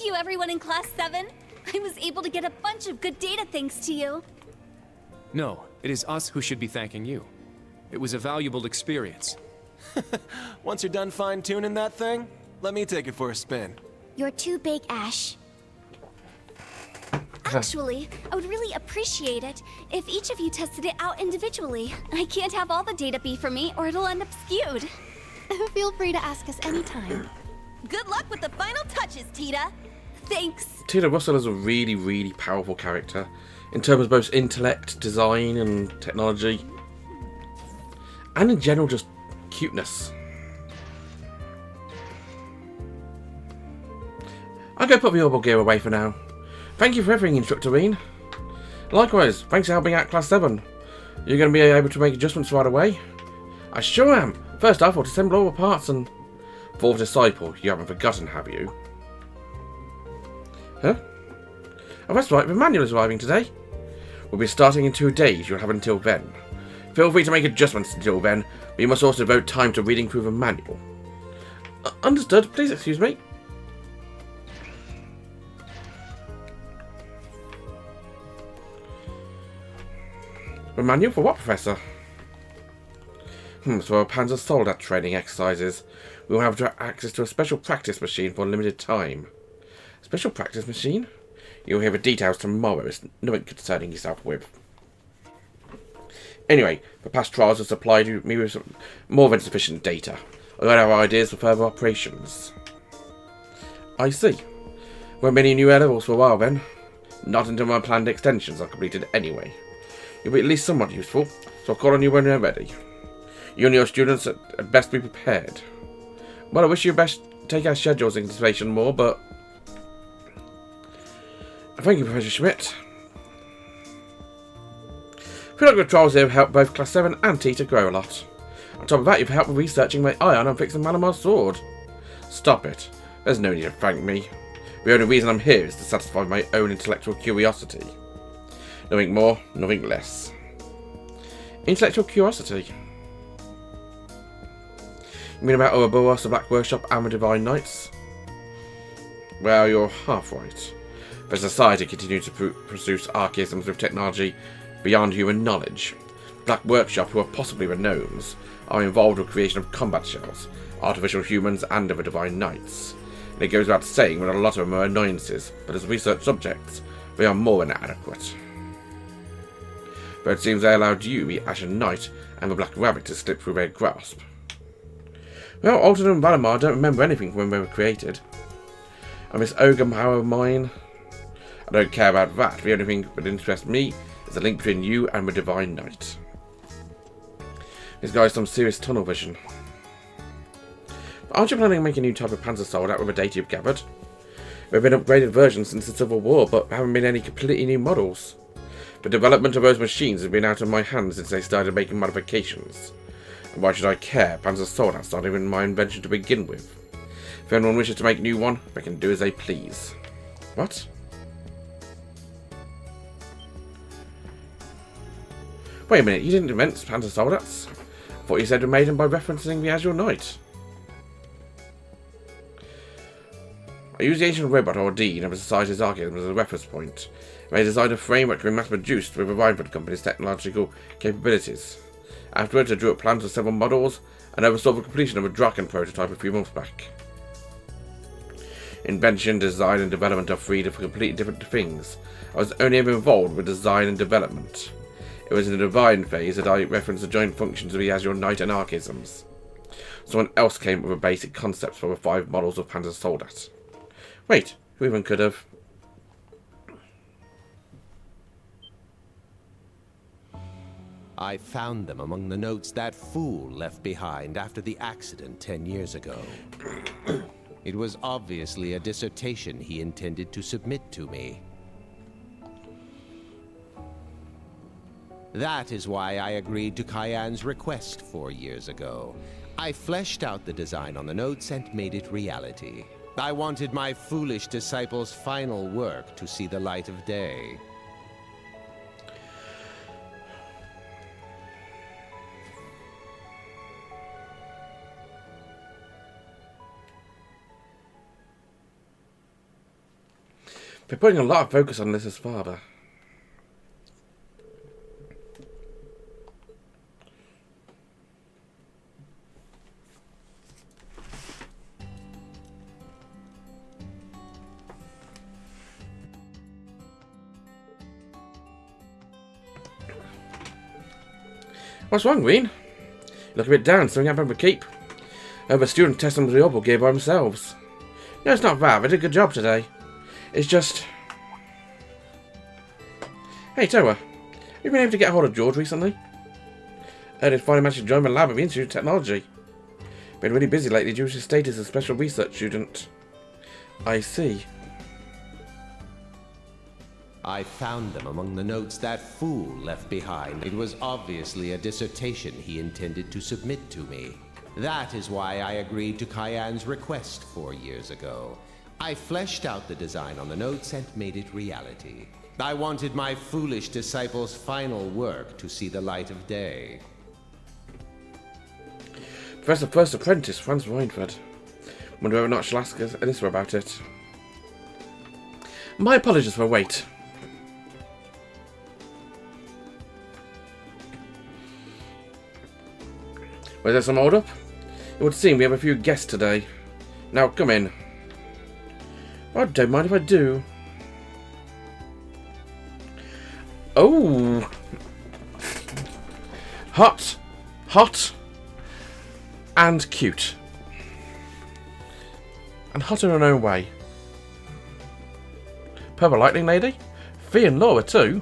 Thank you, everyone in Class 7. I was able to get a bunch of good data thanks to you. No, it is us who should be thanking you. It was a valuable experience. Once you're done fine-tuning that thing, let me take it for a spin. You're too big, Ash. Actually, I would really appreciate it if each of you tested it out individually. I can't have all the data be for me, or it'll end up skewed. Feel free to ask us anytime. Good luck with the final touches, Tita. Thanks. Tita Russell is a really, really powerful character in terms of both intellect, design, and technology, and in general, just cuteness. I'll go put the orbital gear away for now. Thank you for everything, Instructor Rean. Likewise, thanks for helping out Class 7. You're going to be able to make adjustments right away? I sure am. First off, I'll assemble all the parts and... Fourth disciple, you haven't forgotten, have you? Huh? Oh, that's right, the manual is arriving today. We'll be starting in 2 days, you'll have until then. Feel free to make adjustments until then, but you must also devote time to reading through the manual. Understood, please excuse me. The manual for what, Professor? So our Panzer Soldat training exercises. We will have access to a special practice machine for a limited time. Special practice machine? You'll hear the details tomorrow. It's nothing concerning yourself with. Anyway, the past trials have supplied me with more than sufficient data. I got our ideas for further operations. I see. Won't be any new levels for a while then. Not until my planned extensions are completed anyway. You'll be at least somewhat useful, so I'll call on you when you're ready. You and your students had best be prepared. Well, I wish you best take our schedules into consideration more, but... Thank you, Professor Schmidt. I feel like your trials here have helped both Class 7 and Tita grow a lot. On top of that, you've helped with researching my ion and fixing Malamar's sword. Stop it. There's no need to thank me. The only reason I'm here is to satisfy my own intellectual curiosity. Nothing more, nothing less. Intellectual curiosity? You mean about Ouroboros, the Black Workshop, and the Divine Knights? Well, you're half right. The Society continues to produce archaisms with technology beyond human knowledge. Black Workshop, who are possibly the gnomes, are involved with the creation of combat shells, artificial humans, and the Divine Knights. And it goes without saying that a lot of them are annoyances, but as research subjects, they are more than adequate. But it seems they allowed you, the Ashen Knight, and the Black Rabbit to slip through their grasp. Well, Alton and Valimar don't remember anything from when they were created. And this ogre power of mine, I don't care about that. The only thing that interests me is the link between you and the Divine Knight. This guy's some serious tunnel vision. But aren't you planning on making a new type of Panzer Soldat with the data you've gathered? There have been upgraded versions since the Civil War, but there haven't been any completely new models. The development of those machines has been out of my hands since they started making modifications. And why should I care? Panzer Soldat's not even my invention to begin with. If anyone wishes to make a new one, they can do as they please. What? Wait a minute, you didn't invent Panzer Soldats? I thought you said you made them by referencing the Azure Knight. I used the ancient robot Ordine of the Society's archaism as a reference point. They designed a framework to be mass-produced with the Rhineford Company's technological capabilities. Afterwards, I drew up plans for several models and oversaw the completion of a Draken prototype a few months back. Invention, design, and development are three completely different things. I was only ever involved with design and development. It was in the divine phase that I referenced the joint functions of the Azure Knight and archaisms. Someone else came up with the basic concepts for the 5 models of Panzer Soldat. Wait, who even could have? I found them among the notes that fool left behind after the accident 10 years ago. It was obviously a dissertation he intended to submit to me. That is why I agreed to Kyan's request 4 years ago. I fleshed out the design on the notes and made it reality. I wanted my foolish disciple's final work to see the light of day. They're putting a lot of focus on Liz's father. What's wrong, Rean? You look a bit down, something happened with Keep. Over student test on the Ouroboros gear by themselves. No, it's not that. They did a good job today. It's just... Hey, Toa. Have you been able to get a hold of George recently? Heard he'd finally managed to join the lab at the Institute of Technology. Been really busy lately due to his status as a special research student. I see. I found them among the notes that fool left behind. It was obviously a dissertation he intended to submit to me. That is why I agreed to Kyan's request 4 years ago. I fleshed out the design on the notes and made it reality. I wanted my foolish disciple's final work to see the light of day. Professor First Apprentice, Franz Reinfeld. Wonder whether or not she'll ask us Alyssa about it. My apologies for the wait. Was there some hold up? It would seem we have a few guests today. Now, come in. I don't mind if I do. Oh! Hot! Hot! And cute. And hot in her own way. Purple Lightning Lady? Fee and Laura too?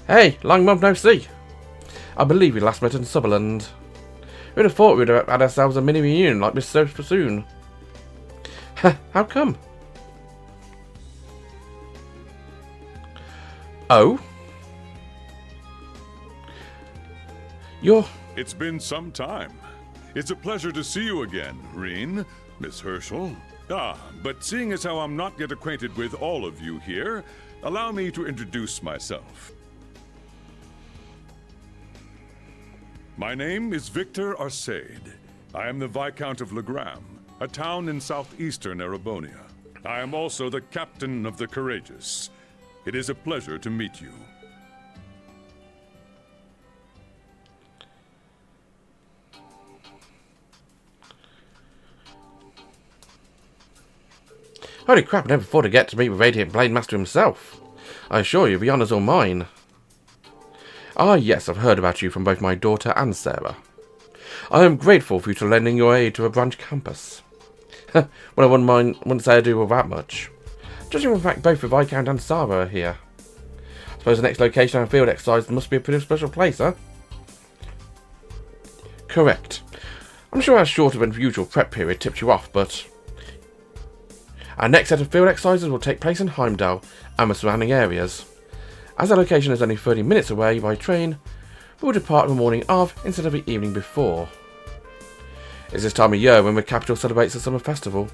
Hey, long month no see. I believe we last met in Sutherland. Who'd have thought we'd have had ourselves a mini reunion like this so soon? How come? Oh? You're... It's been some time. It's a pleasure to see you again, Rean, Miss Herschel. But seeing as how I'm not yet acquainted with all of you here, allow me to introduce myself. My name is Victor Arcade. I am the Viscount of Legram, a town in southeastern Erebonian. I am also the captain of the Courageous. It is a pleasure to meet you. Holy crap, I never thought I'd get to meet the Radiant Blade Master himself. I assure you, the honour's all mine. Ah yes, I've heard about you from both my daughter and Sarah. I am grateful for you to lending your aid to the branch campus. Well, I wouldn't say I do all that much. Judging from the fact both the Viscount and Sarah are here. I suppose the next location on field exercise must be a pretty special place, huh? Correct. I'm sure our shorter than usual prep period tipped you off, but... Our next set of field exercises will take place in Heimdall and the surrounding areas. As our location is only 30 minutes away by train, we will depart the morning of instead of the evening before. It's this time of year when the capital celebrates the summer festival.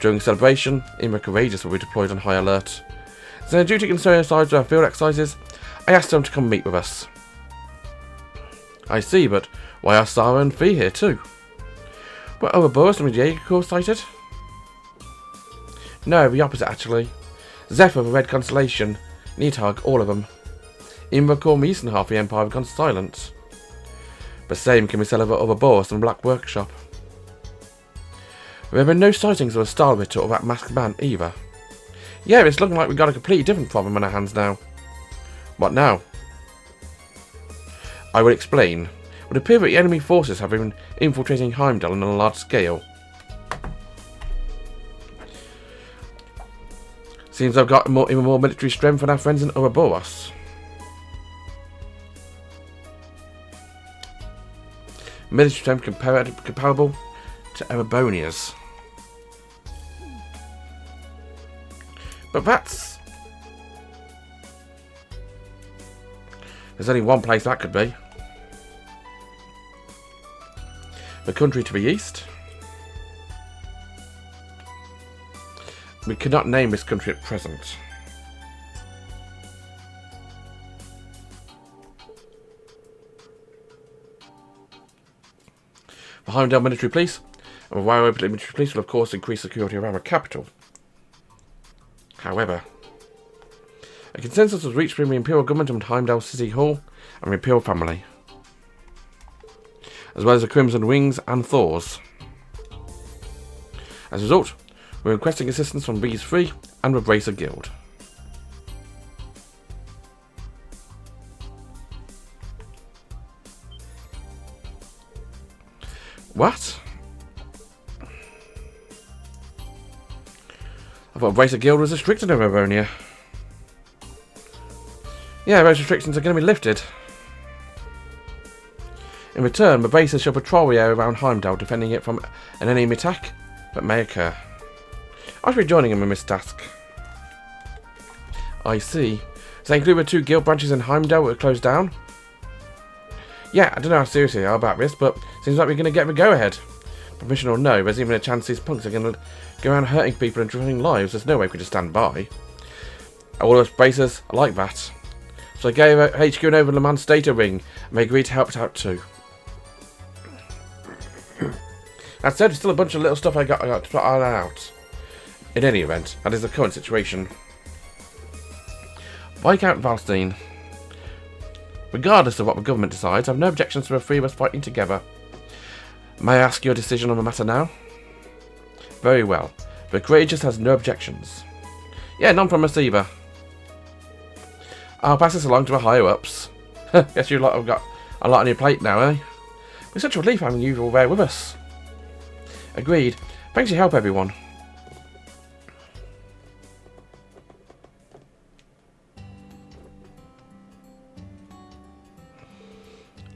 During the celebration, Imra Courageous will be deployed on high alert. So due to concern aside with our field exercises, I asked them to come meet with us. I see, but why are Sarah and Fee here too? Were Ouroboros and the Jaeger Corps sighted? No, the opposite actually. Zephyr, the Red Constellation, Neathog, all of them. Imra Corps and the eastern half of the Empire have gone silent. The same can be said of Ouroboros and the Black Workshop. There have been no sightings of a Stalwart or that masked man either. Yeah, it's looking like we've got a completely different problem on our hands now. What now? I will explain. It would appear that the enemy forces have been infiltrating Heimdall on a large scale. Seems I've got even more military strength than our friends in Ouroboros. Military strength comparable to Erebonia's. But that's... There's only one place that could be. The country to the east. We cannot name this country at present. The Heimdall Military Police and the Warrior Military Police will of course increase security around the capital. However, A consensus was reached between the Imperial Government and Heimdall City Hall and the Imperial family, as well as the Crimson Wings and Thors. As a result, we're requesting assistance from these three and the Bracer Guild. What? I thought Bracer Guild was restricted in Erebonian. Yeah, those restrictions are going to be lifted. In return, the Bracers shall patrol the area around Heimdall, defending it from an enemy attack that may occur. I shall be joining him in this task. I see. Does that include the 2 guild branches in Heimdall that were closed down? Yeah, I don't know how serious they are about this, but seems like we're going to get the go-ahead. Permission or no, there's even a chance these punks are going to go around hurting people and destroying lives. There's no way we could just stand by. All of us Bracers are like that. So I gave HQ and over Le Mans data ring, and they agreed to help us out too. That said, there's still a bunch of little stuff I got to iron out. In any event, that is the current situation. Viscount Valstein. Regardless of what the government decides, I have no objections to the 3 of us fighting together. May I ask your decision on the matter now? Very well. The Courageous has no objections. Yeah, none from us either. I'll pass this along to the higher-ups. Guess you lot have got a lot on your plate now, eh? It's such a relief having you all there with us. Agreed. Thanks for your help, everyone.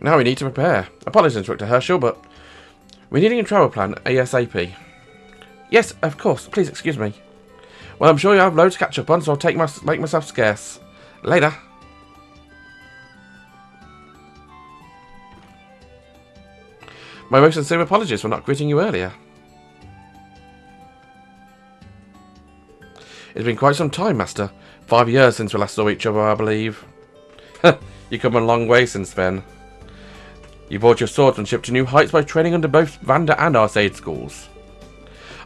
Now we need to prepare. Apologies, Instructor Herschel, but we're needing a travel plan ASAP. Yes, of course. Please excuse me. Well, I'm sure you have loads to catch up on, so I'll make myself scarce. Later. My most sincere apologies for not greeting you earlier. It's been quite some time, Master. 5 years since we last saw each other, I believe. You've come a long way since then. You brought your swordsmanship to new heights by training under both Vanda and Arcade schools.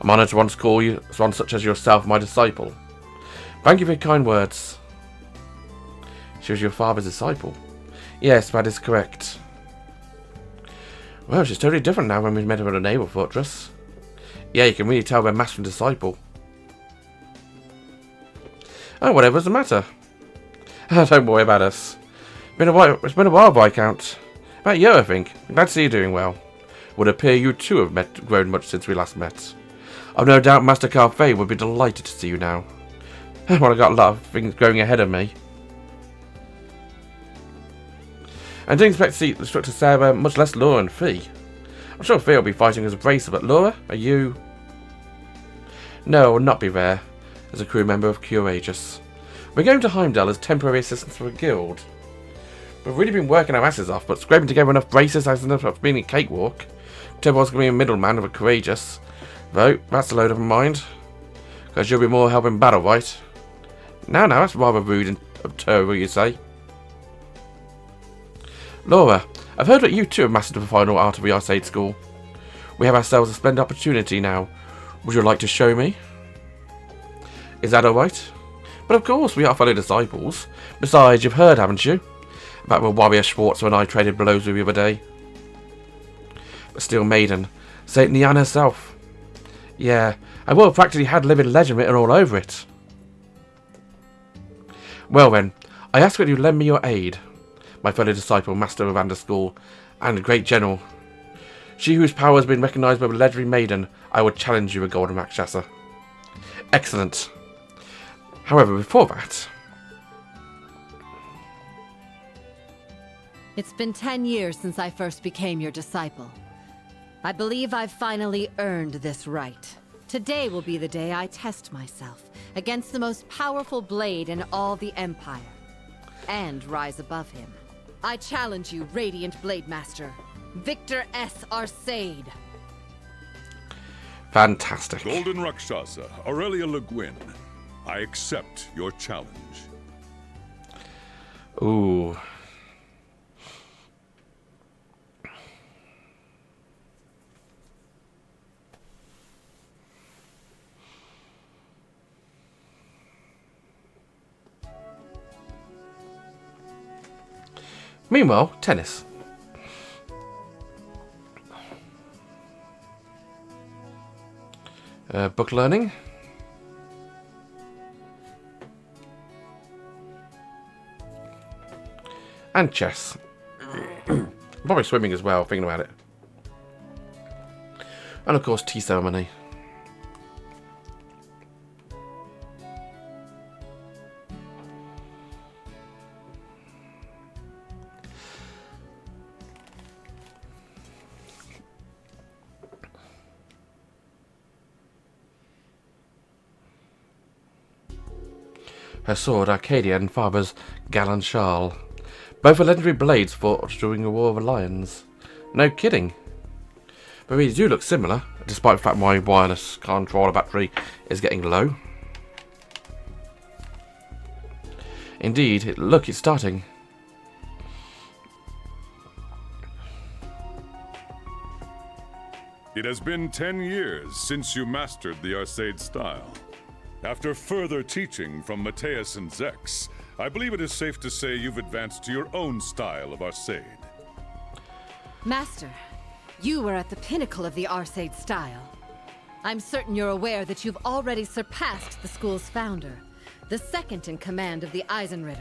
I'm honoured to once call you one such as yourself my disciple. Thank you for your kind words. She was your father's disciple? Yes, that is correct. Well, she's totally different now when we met her at a naval fortress. Yeah, you can really tell they're master and disciple. Oh, whatever's the matter? Don't worry about us. It's been a while, Viscount. About a year, I think. I'm glad to see you doing well. Would appear you too have grown much since we last met. I've no doubt Master Carfei would be delighted to see you now. Well, I've got a lot of things going ahead of me. I didn't expect to see Instructor Sarah, much less Laura and Fee. I'm sure Fee will be fighting as a bracer, but Laura, are you... No, I will not be there as a crew member of Courageous. We're going to Heimdall as temporary assistants for a guild. We've really been working our asses off, but scraping together enough bracers has enough of being a cakewalk. Turbo's going to be a middleman of a Courageous. Though, that's a load of mind. Because you'll be more help in battle, right? Now, that's rather rude and Turbo, you say. Laura, I've heard that you too have mastered the final art of the Arcade School. We have ourselves a splendid opportunity now. Would you like to show me? Is that alright? But of course, we are fellow disciples. Besides, you've heard, haven't you? About the warrior Schwarzer and I traded blows with the other day. The Steel Maiden, Saint Nian herself. Yeah, I will have practically had living legend written all over it. Well then, I ask that you lend me your aid, my fellow disciple, Master of Vander School, and great general. She whose power has been recognised by the legendary maiden, I would challenge you a golden Rakshasa. Excellent. However, before that... It's been 10 years since I first became your disciple. I believe I've finally earned this right. Today will be the day I test myself against the most powerful blade in all the Empire, and rise above him. I challenge you, Radiant Blade Master, Victor S. Arcade. Fantastic. Golden Rakshasa, Aurelia Le Guin, I accept your challenge. Ooh. Meanwhile, tennis. Book learning. And chess. Probably swimming as well, thinking about it. And of course, tea ceremony. Her sword, Arcadia, and father's gallant Charles. Both are legendary blades forged during the War of the Lions. No kidding. But these do look similar, despite the fact my wireless controller battery is getting low. Indeed, look, it's starting. It has been 10 years since you mastered the Arcade style. After further teaching from Mateus and Zex, I believe it is safe to say you've advanced to your own style of Arcade. Master, you were at the pinnacle of the Arcade style. I'm certain you're aware that you've already surpassed the school's founder, the second in command of the Eisenritter.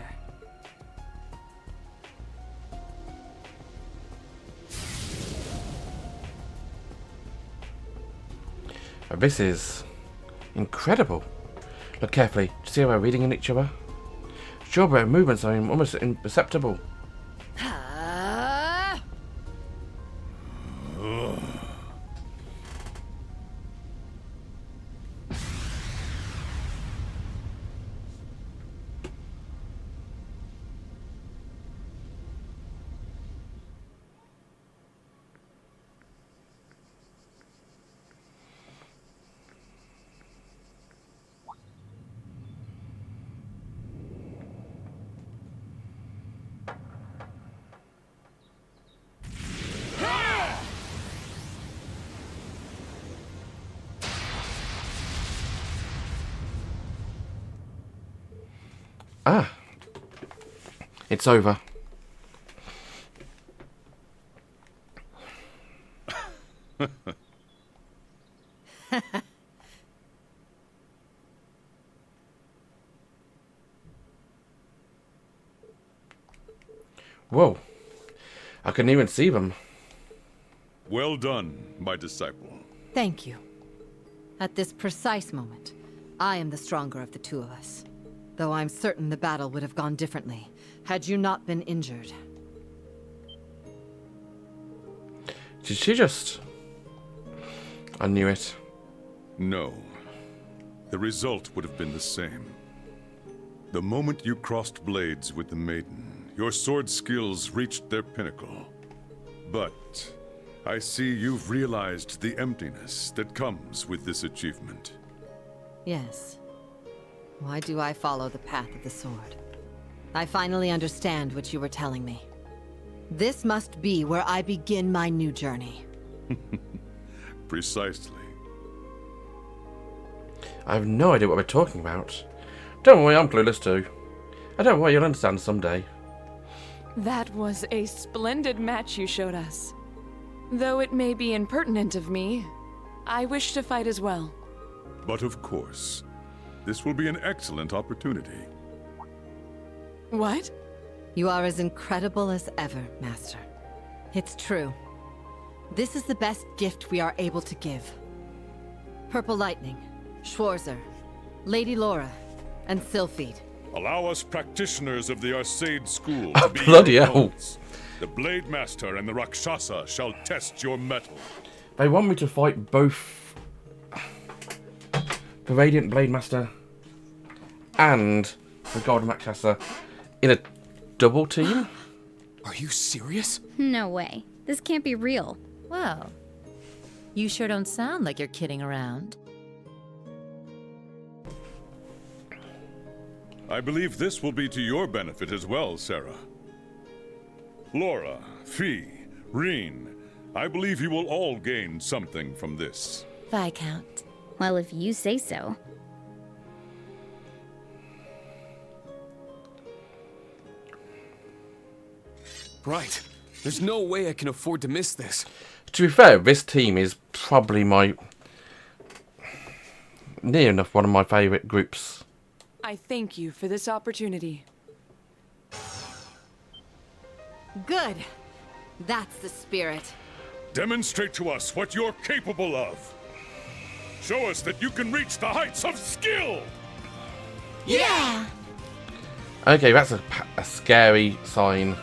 This is incredible. Look carefully. See how we're reading in each other? Sure, but our movements are almost imperceptible. Ah, it's over. Whoa, I couldn't even see them. Well done, my disciple. Thank you. At this precise moment, I am the stronger of the two of us. Though I'm certain the battle would have gone differently, had you not been injured. Did she just... I knew it. No. The result would have been the same. The moment you crossed blades with the maiden, your sword skills reached their pinnacle. But I see you've realized the emptiness that comes with this achievement. Yes. Why do I follow the path of the sword? I finally understand what you were telling me. This must be where I begin my new journey. Precisely. I have no idea what we're talking about. Don't worry, I'm clueless too. I don't worry, you'll understand someday. That was a splendid match you showed us. Though it may be impertinent of me, I wish to fight as well. But of course, this will be an excellent opportunity. What? You are as incredible as ever, Master. It's true. This is the best gift we are able to give. Purple Lightning, Schwarzer, Lady Laura, and Sylphide. Allow us practitioners of the Arcade school to be bloody your hell. opponents. The Blade Master and the Rakshasa shall test your mettle. They want me to fight both the Radiant Blade Master and the Golden Rakshasa in a double team? Are you serious? No way. This can't be real. Well, you sure don't sound like you're kidding around. I believe this will be to your benefit as well, Sarah. Laura, Fee, Rean, I believe you will all gain something from this. Viscount. Well, if you say so. Right. There's no way I can afford to miss this. To be fair, this team is probably near enough one of my favourite groups. I thank you for this opportunity. Good. That's the spirit. Demonstrate to us what you're capable of. Show us that you can reach the heights of skill! Yeah! Okay, that's a scary sign.